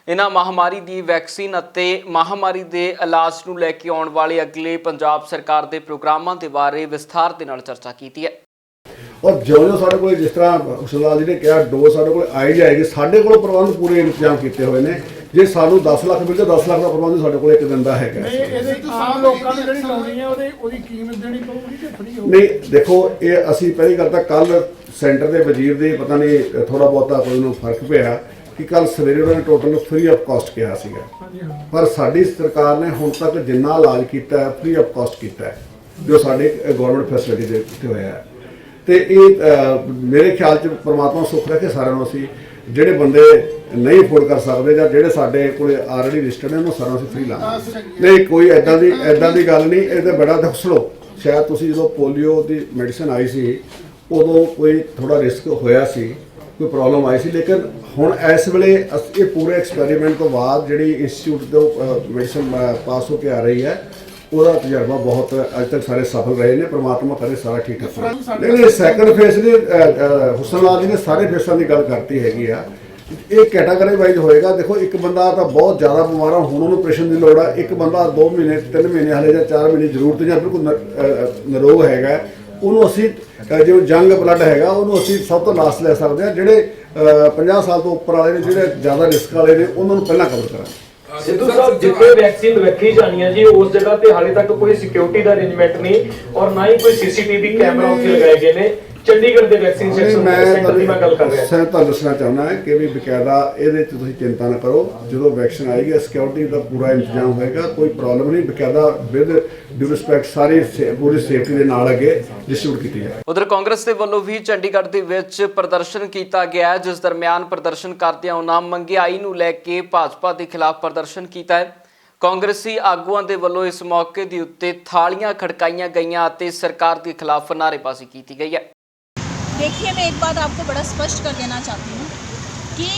A: ਇਹਨਾਂ ਮਹਾਮਾਰੀ ਦੀ ਵੈਕਸੀਨ ਅਤੇ ਮਹਾਮਾਰੀ ਦੇ ਇਲਾਜ ਨੂੰ ਲੈ ਕੇ ਆਉਣ ਵਾਲੇ ਅਗਲੇ ਪੰਜਾਬ ਸਰਕਾਰ ਦੇ ਪ੍ਰੋਗਰਾਮਾਂ ਦੇ ਬਾਰੇ ਵਿਸਥਾਰ ਦੇ ਨਾਲ ਚਰਚਾ ਕੀਤੀ ਹੈ।
I: ਔਰ ਜਿਉਂ ਸਾਡੇ ਕੋਲ ਜਿਸ ਤਰ੍ਹਾਂ ਹੁਸਨਲਾਲ ਜੀ ਨੇ ਕਿਹਾ ਡੋਜ਼ ਸਾਡੇ ਕੋਲ ਆਈ ਜਾਏਗੀ, ਸਾਡੇ ਕੋਲ ਪ੍ਰਬੰਧ ਪੂਰੇ ਇੰਤਜ਼ਾਮ ਕੀਤੇ ਹੋਏ ਨੇ। ਜੇ ਸਾਨੂੰ 10 ਲੱਖ ਮਿਲਦਾ 10 ਲੱਖ ਦਾ ਪ੍ਰਬੰਧ ਸਾਡੇ ਕੋਲ ਇੱਕ ਦਿਨ ਦਾ ਹੈਗਾ।
F: ਇਹਦੇ ਆਮ ਲੋਕਾਂ ਨੂੰ ਜਿਹੜੀ ਲਾਉਣੀ ਹੈ ਉਹਦੀ ਕੀਮਤ ਦੇਣੀ ਪਊਗੀ ਕਿ ਫ੍ਰੀ ਹੋਊਗੀ?
I: ਨਹੀਂ ਦੇਖੋ, ਇਹ ਅਸੀਂ ਪਹਿਲੀ ਗੱਲ ਤਾਂ ਕੱਲ ਸੈਂਟਰ ਦੇ ਵਜ਼ੀਰ ਦੇ ਪਤਾ ਨਹੀਂ ਥੋੜਾ ਬਹੁਤਾ ਕੋਈ ਨੂੰ ਫਰਕ ਪਿਆ ਕਿ ਕੱਲ ਸਵੇਰੇ ਉਹਨਾਂ ਨੇ ਟੋਟਲ ਫ੍ਰੀ ਆਫ ਕਾਸਟ ਕਿਹਾ ਸੀਗਾ, ਪਰ ਸਾਡੀ ਸਰਕਾਰ ਨੇ ਹੁਣ ਤੱਕ ਜਿੰਨਾ ਇਲਾਜ ਕੀਤਾ ਹੈ ਫ੍ਰੀ ਆਫ ਕਾਸਟ ਕੀਤਾ ਹੈ, ਜੋ ਸਾਡੇ ਗਵਰਨਮੈਂਟ ਫੈਸਿਲਿਟੀ ਦੇ ਉੱਤੇ ਹੋਇਆ ਹੈ। ਤੇ ਇਹ ਮੇਰੇ ਖਿਆਲ 'ਚ ਪ੍ਰਮਾਤਮਾ ਸੁੱਖ ਰੱਖੇ ਸਾਰਿਆਂ ਨੂੰ। ਅਸੀਂ ਜਿਹੜੇ ਬੰਦੇ ਨਹੀਂ ਅਫੋਰਡ ਕਰ ਸਕਦੇ ਜਾਂ ਜਿਹੜੇ ਸਾਡੇ ਕੋਲ ਆਲਰੇਡੀ ਰਜਿਸਟਰਡ ਨੇ, ਉਹਨੂੰ ਸਾਰਾ ਅਸੀਂ ਫ੍ਰੀ ਲਾਵਾਂਗੇ। ਨਹੀਂ, ਕੋਈ ਐਦਾਂ ਦੀ ਗੱਲ ਨਹੀਂ। ਇਹ ਤਾਂ ਬੜਾ ਦੱਸੋ, ਸ਼ਾਇਦ ਤੁਸੀਂ ਜਦੋਂ ਪੋਲੀਓ ਦੀ ਮੈਡੀਸਨ ਆਈ ਸੀ ਉਦੋਂ ਕੋਈ ਥੋੜਾ ਰਿਸਕ ਹੋਇਆ ਸੀ, ਕੋਈ ਪ੍ਰੋਬਲਮ ਆਈ ਸੀ, ਲੇਕਿਨ ਹੁਣ ਇਸ ਵੇਲੇ ਇਹ ਪੂਰੇ ਐਕਸਪੈਰੀਮੈਂਟ ਤੋਂ ਬਾਅਦ ਜਿਹੜੀ ਇੰਸਟੀਚਿਊਟ ਤੋਂ ਮੈਡੀਸਨ ਪਾਸ ਹੋ ਕੇ ਆ ਰਹੀ ਹੈ, ਉਹਦਾ ਤਜਰਬਾ ਬਹੁਤ ਅੱਜ ਤੱਕ ਸਾਰੇ ਸਫਲ ਰਹੇ ਨੇ। ਪ੍ਰਮਾਤਮਾ ਕਰੇ ਸਾਰਾ ਠੀਕ ਠਾਕ। ਨਹੀਂ, ਸੈਕੰਡ ਫੇਸ ਨੇ ਹੁਸਨਲਾਲ ਜੀ ਨੇ ਸਾਰੇ ਫੇਸਾਂ ਦੀ ਗੱਲ ਕਰਤੀ ਹੈਗੀ ਆ। ਇਹ ਕੈਟਾਗਰੀ ਵਾਈਜ਼ ਹੋਏਗਾ। ਦੇਖੋ, ਇੱਕ ਬੰਦਾ ਤਾਂ ਬਹੁਤ ਜ਼ਿਆਦਾ ਬਿਮਾਰ ਆ, ਹੁਣ ਉਹਨੂੰ ਆਪਰੇਸ਼ਨ ਦੀ ਲੋੜ ਆ। ਇੱਕ ਬੰਦਾ 2 ਮਹੀਨੇ 3 ਮਹੀਨੇ ਹਾਲੇ ਜਾਂ 4 ਮਹੀਨੇ ਜ਼ਰੂਰਤ ਜਾਂ ਬਿਲਕੁਲ ਨਿਰੋਗ ਹੈਗਾ, ਉਹਨੂੰ ਅਸੀਂ ਜਿਵੇਂ ਜੰਗ ਬਲੱਡ ਹੈਗਾ ਉਹਨੂੰ ਅਸੀਂ ਸਭ ਤੋਂ ਲਾਸਟ ਲੈ ਸਕਦੇ ਹਾਂ। ਜਿਹੜੇ 50 ਸਾਲ ਤੋਂ ਉੱਪਰ ਵਾਲੇ ਨੇ, ਜਿਹੜੇ ਜ਼ਿਆਦਾ ਰਿਸਕ ਵਾਲੇ ਨੇ, ਉਹਨਾਂ ਨੂੰ ਪਹਿਲਾਂ ਕਵਰ ਕਰਾਂਗੇ।
J: ਸਿੱਧੂ ਸਾਹਿਬ, ਜਿੱਥੇ ਵੈਕਸੀਨ ਰੱਖੀ ਜਾਣੀ ਹੈ ਜੀ ਉਸ ਜਗ੍ਹਾ ਤੇ ਹਾਲੇ ਤੱਕ ਕੋਈ ਸਿਕਿਉਰਿਟੀ ਦਾ ਅਰੇਂਜਮੈਂਟ ਨਹੀਂ ਔਰ ਨਾ ਹੀ ਕੋਈ CCTV ਕੈਮਰਾ ਉੱਥੇ ਲਗਾਏ ਗਏ ਨੇ। ਚੰਡੀਗੜ੍ਹ ਦੇ ਵੈਕਸੀਨ ਸੈਂਟਰ ਦੀ ਮੈਂ ਗੱਲ ਕਰ ਰਿਹਾ।
I: ਮੈਂ ਤੁਹਾਨੂੰ ਦੱਸਣਾ ਚਾਹੁੰਦਾ ਹਾਂ ਕਿ ਵੀ ਬਕਾਇਦਾ ਇਹਦੇ 'ਚ ਤੁਸੀਂ ਚਿੰਤਾ ਨਾ ਕਰੋ, ਜਦੋਂ ਵੈਕਸੀਨ ਆਏਗੀ ਸਿਕਿਉਰਿਟੀ ਦਾ ਪੂਰਾ ਇੰਤਜ਼ਾਮ ਹੋਏਗਾ, ਕੋਈ ਪ੍ਰੋਬਲਮ ਨਹੀਂ। ਬਕਾਇਦਾ ਵਿਦ ਡਿਊ ਰਿਸਪੈਕਟ ਸਾਰੀ ਪੂਰੀ ਸੇਫਟੀ ਦੇ ਨਾਲ ਅੱਗੇ ਡਿਸਟ੍ਰੀਬਿਊਟ ਕੀਤੀ ਜਾਏ।
A: ਉਧਰ ਕਾਂਗਰਸ ਦੇ ਵੱਲੋਂ ਵੀ ਚੰਡੀਗੜ੍ਹ ਦੇ ਵਿੱਚ ਪ੍ਰਦਰਸ਼ਨ ਕੀਤਾ ਗਿਆ, ਜਿਸ ਦਰਮਿਆਨ ਪ੍ਰਦਰਸ਼ਨ ਕਰਦਿਆਂ ਉਹਨਾਂ ਮਹਿੰਗਾਈ ਨੂੰ ਲੈ ਕੇ ਭਾਜਪਾ ਦੇ ਖਿਲਾਫ ਪ੍ਰਦਰਸ਼ਨ ਕੀਤਾ ਹੈ। ਕਾਂਗਰਸੀ ਆਗੂਆਂ ਦੇ ਵੱਲੋਂ ਇਸ ਮੌਕੇ ਦੇ ਉੱਤੇ थालियां खड़काईਆਂ गईयां ਅਤੇ सरकार के खिलाफ नारेबाजी की गई है।
K: देखिए, मैं एक बात आपको बड़ा स्पष्ट कर देना चाहती हूँ कि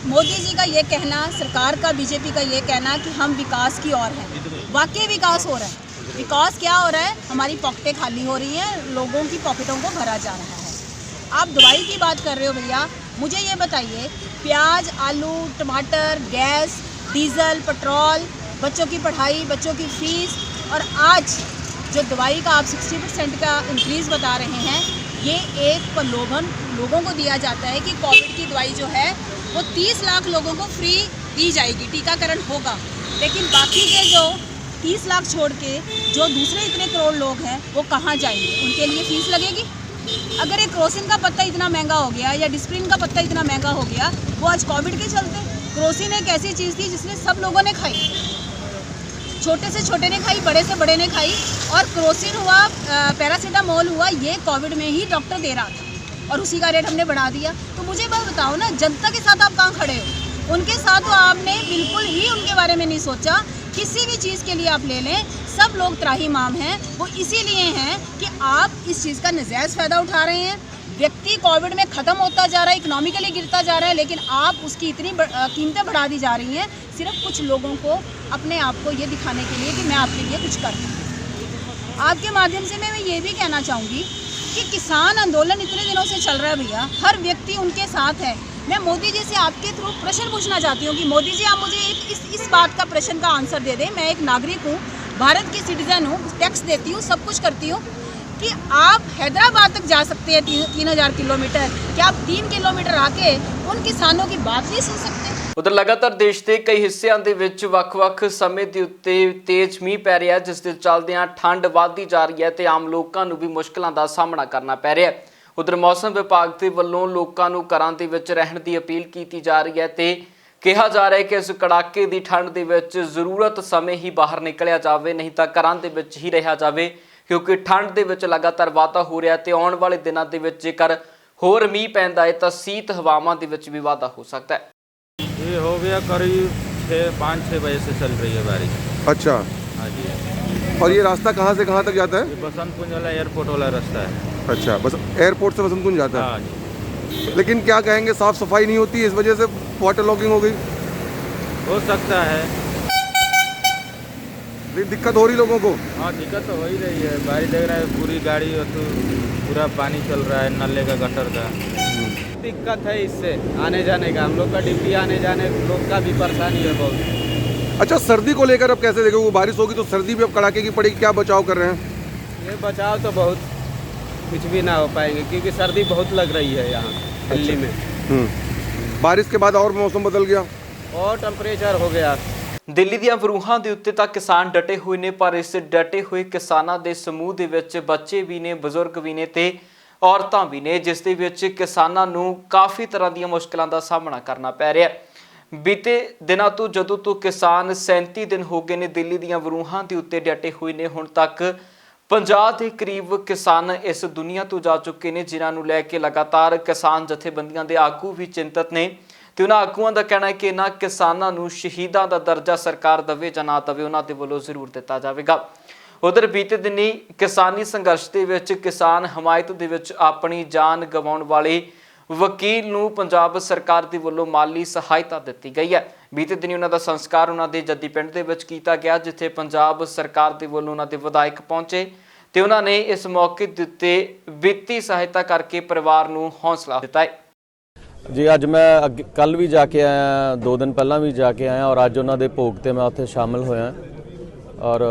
K: मोदी जी का ये कहना, सरकार का, बीजेपी का ये कहना कि हम विकास की ओर हैं, वाकई विकास हो रहा है। विकास क्या हो रहा है? हमारी पॉकेटें खाली हो रही हैं, लोगों की पॉकेटों को भरा जा रहा है। आप दवाई की बात कर रहे हो भैया, मुझे ये बताइए, प्याज, आलू, टमाटर, गैस, डीज़ल, पेट्रोल, बच्चों की पढ़ाई, बच्चों की फ़ीस, और आज जो दवाई का आप 60% का इंक्रीज़ बता रहे हैं, ये एक प्रलोभन लोगों को दिया जाता है कि कोविड की दवाई जो है वो 30 लाख लोगों को फ्री दी जाएगी, टीकाकरण होगा। लेकिन बाकी के जो 30 लाख छोड़ के जो दूसरे इतने करोड़ लोग हैं वो कहाँ जाएंगे? उनके लिए फ़ीस लगेगी। अगर एक क्रोसिन का पत्ता इतना महंगा हो गया या डिस्प्रिन का पत्ता इतना महंगा हो गया, वो आज कोविड के चलते। क्रोसिन एक ऐसी चीज़ थी जिसने सब लोगों ने खाई, छोटे से छोटे ने खाई, बड़े से बड़े ने खाई। और क्रोसिन हुआ, पैरासीटामोल हुआ, ये कोविड में ही डॉक्टर दे रहा था और उसी का रेट हमने बढ़ा दिया। तो मुझे बात बताओ ना, जनता के साथ आप कहाँ खड़े हो? उनके साथ तो आपने बिल्कुल ही उनके बारे में नहीं सोचा। किसी भी चीज़ के लिए आप ले लें, सब लोग त्राहीमाम हैं। वो इसीलिए हैं कि आप इस चीज़ का नजायज़ फ़ायदा उठा रहे हैं। व्यक्ति कोविड में ख़त्म होता जा रहा है, इकोनॉमिकली गिरता जा रहा है, लेकिन आप उसकी इतनी कीमतें बढ़ा दी जा रही हैं सिर्फ कुछ लोगों को, अपने आप को ये दिखाने के लिए कि मैं आपके लिए कुछ कर रहा हूँ। आपके माध्यम से मैं ये भी कहना चाहूँगी कि किसान आंदोलन इतने दिनों से चल रहा है भैया, हर व्यक्ति उनके साथ है। मैं मोदी जी से आपके थ्रू प्रश्न पूछना चाहती हूँ कि मोदी जी, आप मुझे इस बात का प्रश्न का आंसर दे दें। मैं एक नागरिक हूँ, भारत की सिटीज़न हूँ, टैक्स देती हूँ, सब कुछ करती हूँ, कि आप हैदराबाद तक जा सकते हैं 3000 किलोमीटर, क्या आप 3 किलोमीटर आके उन किसानों की बात नहीं सुन सकते?
A: ਉਧਰ ਲਗਾਤਾਰ ਦੇਸ਼ ਦੇ ਕਈ ਹਿੱਸਿਆਂ ਦੇ ਵਿੱਚ ਵੱਖ-ਵੱਖ ਸਮੇਂ ਦੇ ਉੱਤੇ ਤੇਜ਼ ਮੀਂਹ ਪੈ ਰਿਹਾ, ਜਿਸ ਦੇ ਚੱਲਦਿਆਂ ਠੰਡ ਵੱਧਦੀ ਜਾ ਰਹੀ ਹੈ ਤੇ ਆਮ ਲੋਕਾਂ ਨੂੰ ਵੀ ਮੁਸ਼ਕਲਾਂ ਦਾ ਸਾਹਮਣਾ ਕਰਨਾ ਪੈ ਰਿਹਾ ਹੈ। ਉਧਰ ਮੌਸਮ ਵਿਭਾਗ ਦੇ ਵੱਲੋਂ ਲੋਕਾਂ ਨੂੰ ਘਰਾਂ ਦੇ ਵਿੱਚ ਰਹਿਣ ਦੀ ਅਪੀਲ ਕੀਤੀ ਜਾ ਰਹੀ ਹੈ ਤੇ ਕਿਹਾ ਜਾ ਰਿਹਾ ਹੈ ਕਿ ਇਸ ਕੜਾਕੇ ਦੀ ਠੰਡ ਦੇ ਵਿੱਚ ਜ਼ਰੂਰਤ ਸਮੇਂ ਹੀ ਬਾਹਰ ਨਿਕਲਿਆ ਜਾਵੇ, ਨਹੀਂ ਤਾਂ ਘਰਾਂ ਦੇ ਵਿੱਚ ਹੀ ਰਿਹਾ ਜਾਵੇ, ਕਿਉਂਕਿ ਠੰਡ ਦੇ ਵਿੱਚ ਲਗਾਤਾਰ ਵਾਧਾ ਹੋ ਰਿਹਾ ਤੇ ਆਉਣ ਵਾਲੇ ਦਿਨਾਂ ਦੇ ਵਿੱਚ ਜੇਕਰ ਹੋਰ ਮੀਂਹ ਪੈਂਦਾ ਹੈ ਤਾਂ ਸੀਤ ਹਵਾਵਾਂ ਦੇ ਵਿੱਚ ਵੀ ਵਾਧਾ ਹੋ ਸਕਦਾ ਹੈ।
L: ये हो गया करीब 5-6 बजे से चल रही है बारिश।
M: अच्छा,
L: हाँ जी।
M: और ये रास्ता कहाँ से कहाँ तक जाता है?
L: ये बसंत कुंज वाला एयरपोर्ट वाला रास्ता है।
M: अच्छा, बस एयरपोर्ट से बसंत कुंज जाता है।
L: हाँ जी।
M: लेकिन क्या कहेंगे, साफ सफाई नहीं होती है, इस वजह से वाटर लॉगिंग हो गई?
L: हो सकता है,
M: दिक्कत हो रही लोगों को?
L: हाँ दिक्कत तो हो ही रही है। बारिश देख रहा है, पूरी गाड़ी तो पूरा पानी चल रहा है, नले का गटर का दिक्कत है। इससे आने जाने का, हम लोग का ड्यूटी आने जाने लोग का भी परेशानी है बहुत।
M: अच्छा, सर्दी को लेकर अब कैसे देखो, वो बारिश होगी तो सर्दी भी अब कड़ाके की पड़ेगी, क्या बचाव कर रहे हैं?
L: ये बचाव तो बहुत कुछ भी ना हो पाएंगे क्योंकि सर्दी बहुत लग रही है यहाँ दिल्ली में।
M: बारिश के बाद और मौसम बदल गया
L: और टेम्परेचर हो गया।
A: ਦਿੱਲੀ ਦੀਆਂ ਵਰੂਹਾਂ ਦੇ ਉੱਤੇ ਤਾਂ ਕਿਸਾਨ ਡਟੇ ਹੋਏ ਨੇ, ਪਰ ਇਸ ਡਟੇ ਹੋਏ ਕਿਸਾਨਾਂ ਦੇ ਸਮੂਹ ਦੇ ਵਿੱਚ ਬੱਚੇ ਵੀ ਨੇ, ਬਜ਼ੁਰਗ ਵੀ ਨੇ ਤੇ ਔਰਤਾਂ ਵੀ ਨੇ, ਜਿਸ ਦੇ ਵਿੱਚ ਕਿਸਾਨਾਂ ਨੂੰ ਕਾਫੀ ਤਰ੍ਹਾਂ ਦੀਆਂ ਮੁਸ਼ਕਲਾਂ ਦਾ ਸਾਹਮਣਾ ਕਰਨਾ ਪੈ ਰਿਹਾ ਹੈ। ਬੀਤੇ ਦਿਨਾਂ ਤੋਂ ਜਦੋਂ ਤੋਂ ਕਿਸਾਨ 37 ਦਿਨ ਹੋ ਗਏ ਨੇ ਦਿੱਲੀ ਦੀਆਂ ਵਰੂਹਾਂ ਦੇ ਉੱਤੇ ਡਟੇ ਹੋਏ ਨੇ, ਹੁਣ ਤੱਕ 50 ਦੇ ਕਰੀਬ ਕਿਸਾਨ ਇਸ ਦੁਨੀਆ ਤੋਂ ਜਾ ਚੁੱਕੇ ਨੇ, ਜਿਨ੍ਹਾਂ ਨੂੰ ਲੈ ਕੇ ਲਗਾਤਾਰ ਕਿਸਾਨ ਜਥੇਬੰਦੀਆਂ ਦੇ ਆਗੂ ਵੀ ਚਿੰਤਤ ਨੇ ਤੇ ਉਹਨਾਂ ਆਗੂਆਂ ਦਾ ਕਹਿਣਾ ਹੈ ਕਿ ਇਹਨਾਂ ਕਿਸਾਨਾਂ ਨੂੰ ਸ਼ਹੀਦਾਂ ਦਾ ਦਰਜਾ ਸਰਕਾਰ ਦੇਵੇ ਜਾਂ ਨਾ ਦੇਵੇ, ਉਹਨਾਂ ਦੇ ਵੱਲੋਂ ਜ਼ਰੂਰ ਦਿੱਤਾ ਜਾਵੇਗਾ। ਉਧਰ ਬੀਤੇ ਦਿਨੀ ਕਿਸਾਨੀ ਸੰਘਰਸ਼ ਦੇ ਵਿੱਚ ਕਿਸਾਨ ਹਮਾਇਤ ਦੇ ਵਿੱਚ ਆਪਣੀ ਜਾਨ ਗਵਾਉਣ ਵਾਲੇ ਵਕੀਲ ਨੂੰ ਪੰਜਾਬ ਸਰਕਾਰ ਦੇ ਵੱਲੋਂ ਮਾਲੀ ਸਹਾਇਤਾ ਦਿੱਤੀ ਗਈ ਹੈ। ਬੀਤੇ ਦਿਨੀ ਉਹਨਾਂ ਦਾ ਸੰਸਕਾਰ ਉਹਨਾਂ ਦੇ ਜੱਦੀ ਪਿੰਡ ਦੇ ਵਿੱਚ ਕੀਤਾ ਗਿਆ, ਜਿੱਥੇ ਪੰਜਾਬ ਸਰਕਾਰ ਦੇ ਵੱਲੋਂ ਉਹਨਾਂ ਦੇ ਵਿਧਾਇਕ ਪਹੁੰਚੇ ਤੇ ਉਹਨਾਂ ਨੇ ਇਸ ਮੌਕੇ ਦੇ ਉੱਤੇ ਵਿੱਤੀ ਸਹਾਇਤਾ ਕਰਕੇ ਪਰਿਵਾਰ ਨੂੰ ਹੌਸਲਾ ਦਿੱਤਾ ਹੈ।
L: जी अज मैं कल भी जाके आया, 2 दिन पहला भी जाके आया और अज उन्होंने भोग ते मैं उत्थे शामिल होया और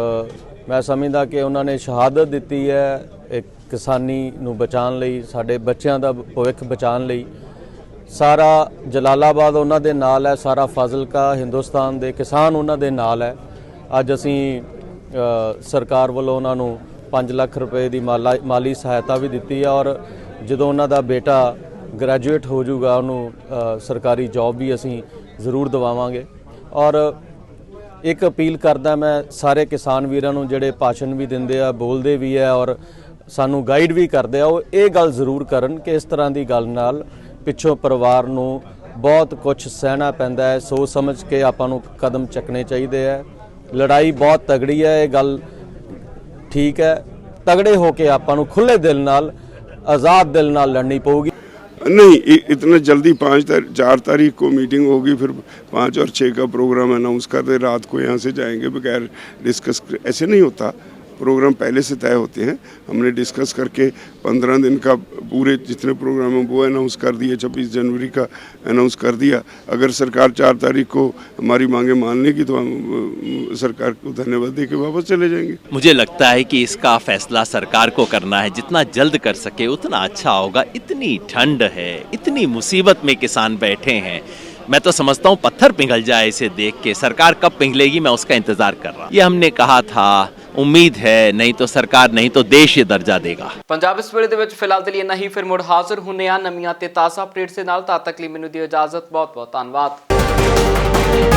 L: मैं समझदा कि उन्होंने शहादत दी है एक किसानी नूं बचाउण लई, साडे बच्चों का भविख बचाउण लई। सारा जलालाबाद उन्हां दे नाल है, सारा फाजिलका हिंदुस्तान दे किसान उन्हां दे नाल है। अज असीं सरकार वालों उन्हां नूं 5 ਲੱਖ ਰੁਪਏ ਦੀ ਮਾਲੀ ਸਹਾਇਤਾ ਵੀ ਦਿੱਤੀ ਹੈ ਔਰ ਜਦੋਂ ਉਹਨਾਂ ਦਾ ਬੇਟਾ ਗ੍ਰੈਜੂਏਟ ਹੋ ਜਾਊਗਾ ਉਹਨੂੰ ਸਰਕਾਰੀ ਜੌਬ ਵੀ ਅਸੀਂ ਜ਼ਰੂਰ ਦਿਵਾਵਾਂਗੇ। ਔਰ ਇੱਕ ਅਪੀਲ ਕਰਦਾ ਮੈਂ ਸਾਰੇ ਕਿਸਾਨ ਵੀਰਾਂ ਨੂੰ ਜਿਹੜੇ ਭਾਸ਼ਣ ਵੀ ਦਿੰਦੇ ਆ, ਬੋਲਦੇ ਵੀ ਆ ਔਰ ਸਾਨੂੰ ਗਾਈਡ ਵੀ ਕਰਦੇ ਆ, ਉਹ ਇਹ ਗੱਲ ਜ਼ਰੂਰ ਕਰਨ ਕਿ ਇਸ ਤਰ੍ਹਾਂ ਦੀ ਗੱਲ ਨਾਲ ਪਿੱਛੋਂ ਪਰਿਵਾਰ ਨੂੰ ਬਹੁਤ ਕੁਝ ਸਹਿਣਾ ਪੈਂਦਾ ਹੈ। ਸੋਚ ਸਮਝ ਕੇ ਆਪਾਂ ਨੂੰ ਕਦਮ ਚੱਕਣੇ ਚਾਹੀਦੇ ਹੈ। ਲੜਾਈ ਬਹੁਤ ਤਗੜੀ ਹੈ, ਇਹ ਗੱਲ ਠੀਕ ਹੈ। ਤਗੜੇ ਹੋ ਕੇ ਆਪਾਂ ਨੂੰ ਖੁੱਲੇ ਦਿਲ ਨਾਲ, आज़ाद दिल नाल लड़नी पड़ेगी।
I: नहीं, इतना जल्दी 4 तारीख को मीटिंग होगी, फिर 5 और 6 का प्रोग्राम अनाउंस कर दे, रात को यहाँ से जाएंगे बगैर डिस्कस, ऐसे नहीं होता। प्रोग्राम पहले से तय होते हैं। हमने डिस्कस करके 15 दिन का पूरे जितने प्रोग्राम हैं वो अनाउंस कर दिए, 26 जनवरी का अनाउंस कर दिया। अगर सरकार 4 तारीख को हमारी मांगे मान लेगी तो हम सरकार को धन्यवाद दे के वापस चले जाएंगे।
N: मुझे लगता है कि इसका फैसला सरकार को करना है, जितना जल्द कर सके उतना अच्छा होगा। इतनी ठंड है, इतनी मुसीबत में किसान बैठे हैं, मैं तो समझता हूँ पत्थर पिघल जाए इसे देख के। सरकार कब पिघलेगी मैं उसका इंतजार कर रहा हूँ। ये हमने कहा था, उम्मीद है, नहीं तो सरकार, नहीं तो देश ये दर्जा देगा।
A: पंजाब इस वेले दे विच फिलहाल ते लिए नहीं, फिर मुड़ हाजिर हुने आ नवीं ते ताज़ा अपडेट्स दे नाल। तद तक ਲਈ ਮੈਨੂੰ ਦਿਓ इजाजत। बहुत बहुत धन्यवाद।